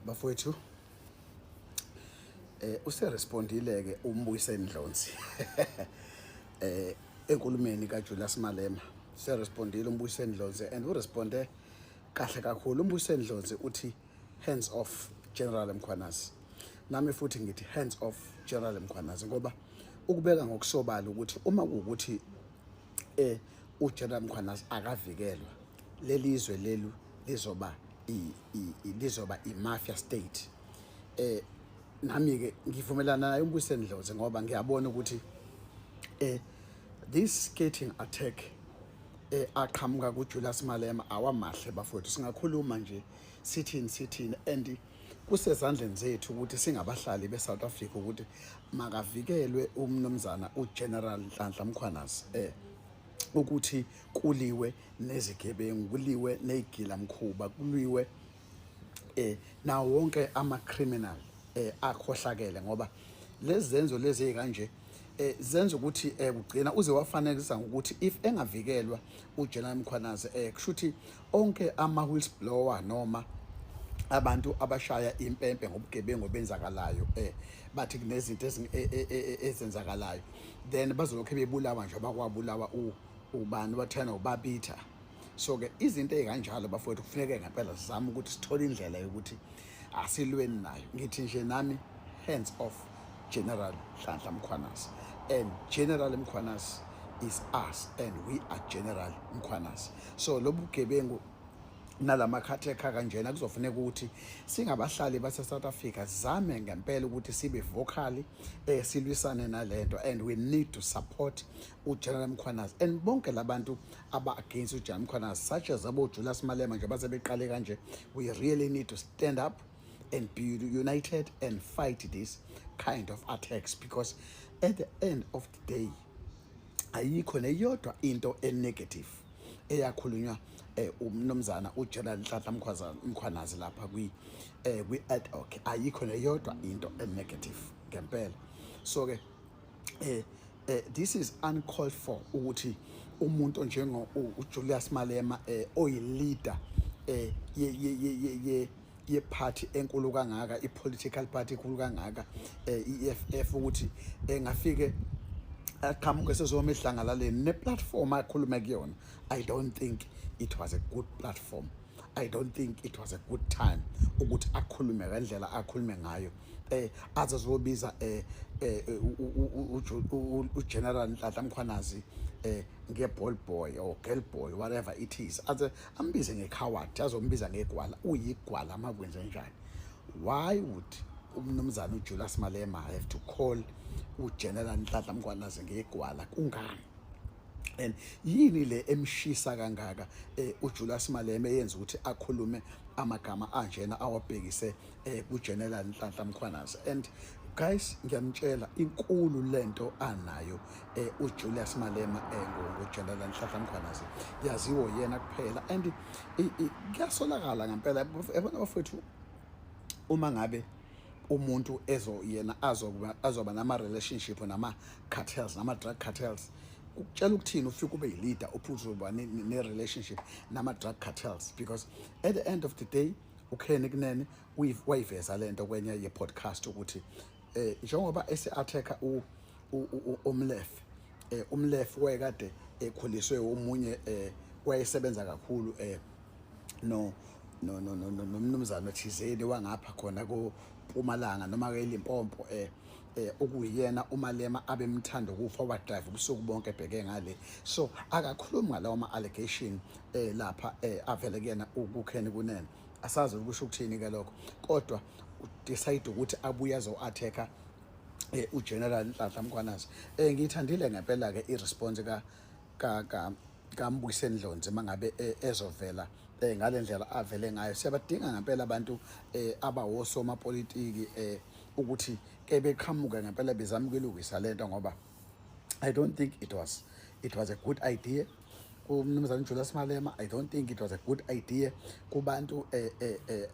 bafowethu userespondile ke uMbuyiseni Dlonzi enkulumeni kaJulius Malema userespondile uMbuyiseni Dlonzi and uresponde kahle kakhulu. uMbuyiseni Dlonzi uthi hands off General Mkhwanazi, nami futhi ngithi hands off General Mkhwanazi ngoba ukubeka ngokusobala ukuthi uma kuukuthi uGeneral Mkhwanazi akavikelwa lelizwe lelu lizoba i-mafia state. Nami ke ngivumelana naye uMbuyiseni Dlonzi ngoba ngiyabona ukuthi this skating attack aqhamuka kuJulius Malema awamahle bafowethu. Singakhuluma nje sithini and kusezandleni zethu ukuthi singabahlali beSouth Africa ukuthi makavikelwe umnumzana uGeneral Nhlanhla Mkhwanazi ukuthi kuliwe nezigebengu, kuliwe nezigila mkhuba, kuliwe na wonke ama-criminal akhohlakele ngoba lezi zenzo lezi ezikanje zenza ukuthi kugcina uze wafanekisa ukuthi if engavikelwa uGeneral Mkhwanazi kushuthi onke ama-whistleblower noma abantu abashaya impempe ngobugebengu benzakalayo bathi kunezinto ezenzakalayo then bazolokhu bebulawa nje bakwabulawa ubani bathana ubabitha. So ke izinto ezikanjalo bafowethu kufuneka ngempela sizame ukuthi sithole indlela yokuthi asilweni nayo. Ngithi nje nami hands off General Nhlanhla Mkhwanazi, and General Mkhwanazi is us and we are General Mkhwanazi. So lobu gebengu nalamakhatheka kanjena kuzofuneka ukuthi singabahlali base South Africa zame ngempela ukuthi sibe vocal silwisane nalento, and we need to support uGeneral Mkhwanazi and bonke labantu aba against uGeneral Mkhwanazi such as abo Julius Malema nje basebeqale kanje. We really need to stand up and be united and fight this kind of attacks, because at the end of the day ayikho neyodwa into negative eyakhulunywa umnumzana uGeneral Nhlanhla Mkhwanazi lapha kwi-ad hoc. Ayikho neyodwa into negative ngempela. So ke this is uncalled for ukuthi umuntu njengo uJulius Malema oyileader ye-party enkulu kangaka, i-political party enkulu kangaka, i-EFF, ukuthi engafike aqhamuke sezoma ehlangalaleni ne-platform akhulume kuyona. I don't think it was a good platform. I don't think it was a good time ukuthi akhulume ngendlela akhulume ngayo. Azazobiza uGeneral Nhlanhla Mkhwanazi nge-ball boy or girl boy, whatever it is. Ambize ngecoward, azombiza ngegwala. Uyigwala makwenze njani? Why would umnumzana uJulius Malema have to call uGeneral Nhlanhla Mkhwanazi ngegwala? Kungani? And yini le emshisa kangaka uJulius Malema yenza ukuthi akhulume amagama anjena awabhekise kuGeneral Nhlanhla Mkhwanazi? And guys, ngiyamtshela inkulu lento anayo uJulius Malema ngoGeneral Nhlanhla Mkhwanazi yaziwo yena kuphela, and kuyasolakala ngempela yabona bafethu uma ngabe umuntu yena azoba nama relationship nama cartels, nama drug cartels. Ukutshela ukuthini ufike ube yileader uphuzoba ne relationship nama drug cartels? Because at the end of the day uKhenny Kunene wayiveza lento kwenye ye podcast ukuthi njengoba ese-attacker umlef wayekade ekhuliswe omunye wayesebenza kakhulu nomnumzana thizeni wangapha khona koMpumalanga noma ke Limpopo, okuyena uMalema abemthanda ukuforward drive ubusuku bonke ebheke ngale. So akakhulumi ngalawo ama-allegation lapha avele kuyena uKhenny Kunene. Asazi ukusho ukuthini ke lokho, kodwa udecide ukuthi abuye azo-attacker uGeneral Nhlanhla Mkhwanazi. Ngiyithandile ngempela ke i-response kaMbuyiseni Dlonzi mangabe ezovela ngale ndlela avele ngayo. Siyabadinga ngempela abantu abawosoma politiki ukuthi ke beqhamuke ngempela bezama ukulungisa lento ngoba I don't think it was a good idea umnumzana Julius Malema. I don't think it was a good idea kubantu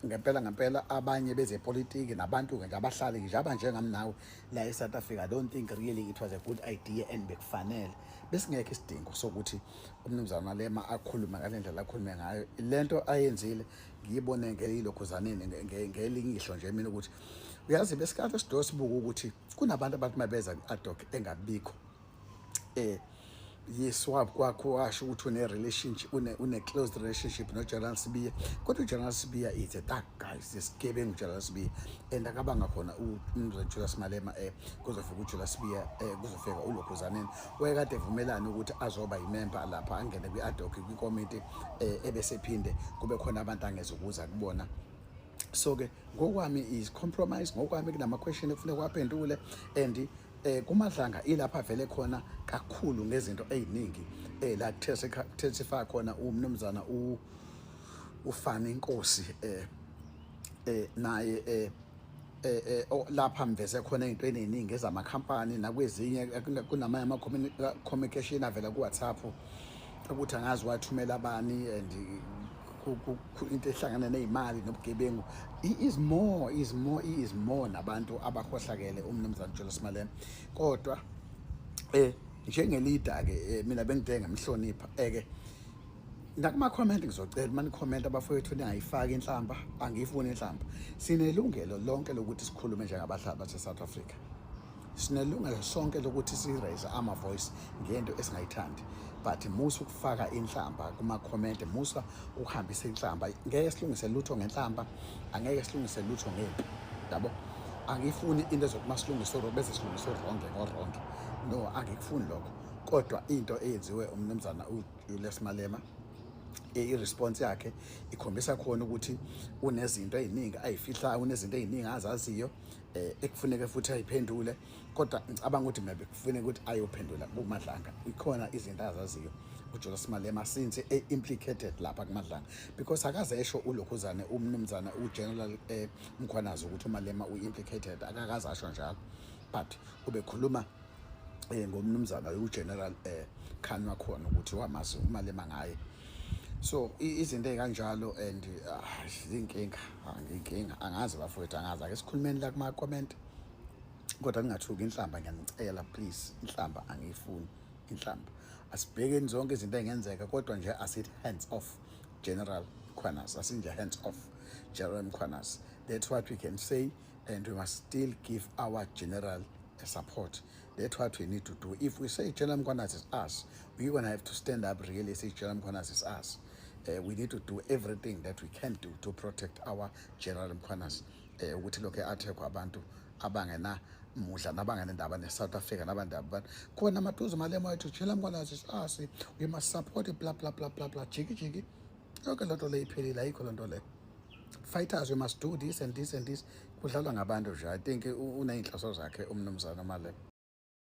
ngempela abanye bezepolitiki nabantu nje abahlali nje abanjengami nawe la eSouth Africa. I don't think really it was a good idea and bekufanele besingekho isidingo sokuthi umnumzana Malema akhulume ngalendlela akhulume ngayo. Lento ayenzile ngiyibone ngelokhuzaneni ngelinye ihlo nje mina ukuthi uyazi besikade sidosibuka ukuthi kunabantu abathi mabeza ku-ADOC engabikho yeswap kwakho washo ukuthi une-relationship une-closed relationship noGeneral Sibiya, kodwa uGeneral Sibiya is a dark guy, sesigebengu uGeneral Sibiya, and akabanga khona umnumzane Julius Malema kuzofika uJulius Sibiya kuzofika ulokhuzaneni wayekade evumelana ukuthi azoba yimember lapha angene kwi-ADOC kwikomiti ebesephinde kube khona abantu angezokuza kubona. So ke ngokwami is compromise, ngokwami kunama-question ekufuneka waphendule and kumadlanga ilapha vele khona kakhulu ngezinto eziningi la testify khona umnumzana uFani Nkosi naye lapha mveze khona izinto eziningi ezamakhampani nakwezinye kunamanye ama-communication avela ku-WhatsApp ukuthi angazi wathumela abani and into ehlangana nezimali nobugebengu. He is more nabantu abahohlakele umnumzana Julius Malema. Kodwa njengeleader ke mina bengidenge ngemhlonipha ke nakuma comment ngizocela mani comment abafowethu ningayifaki inhlamba, angiyifuni inhlamba. Sinelungelo lonke lokuthi sikhulume njengabahlali base South Africa. Sinelungelo sonke lokuthi si-raise ama-voice ngento esingayithandi, but musa ukufaka inhlamba kuma-comment, musa ukuhambisa inhlamba. Ngeke silungise lutho ngenhlamba, angeke silungise lutho ngempi, yabo. Angifuni into ezokuma silungise bese silungise ngoronke. No, angikufuni lokho. Kodwa into eyenziwe umnumzana uJulius Malema, i-response yakhe ikhombisa khona ukuthi unezinto eziningi ayifihlayo, unezinto eziningi azaziyo ekufuneka futhi ayiphendule. Kodwa ngicabanga ukuthi maybe kufuneka ukuthi ayophendula kumadlanga. Ikhona izinto azaziyo uJulius Malema since implicated lapha kumadlanga, because akaze esho ulokhuzane umnumzana uGeneral Mkhwanazi ukuthi uMalema u-implicated, akakaze asho njalo, but ubekhuluma ngomnumzana uGeneral Khan wakhona ukuthi wamazi uMalema ngaye. So izinto ezikanjalo and inkinga angazi bafowethu, angazi. Ake sikhulumeni la kuma-comment, kodwa ningathuki inhlamba, ngiyanicela please. Inhlamba angiyifuni, inhlamba. Asibhekeni zonke izinto ezingenzeka, kodwa nje asithi hands off General Mkhwanazi, asinje hands off General Mkhwanazi. That's what we can say, and we must still give our general support. That's what we need to do. If we say General Mkhwanazi is us, we're going to have to stand up really say General Mkhwanazi is us. We need to do everything that we can do to protect our General Mkhwanazi. Ukuthi lokho athekho abantu abangena mudla nabangenendaba ne-South Africa nabandaba khona amaduze Malema wethu General Mkhwanazi is us, we must support it, blah blah blah blah blah, jiki yonke lento le iphelile, ayikho lento le. Fighters, we must do this and this and this. Kudlalwa ngabantu nje. I think uneyinhloso zakhe umnumzana Malema.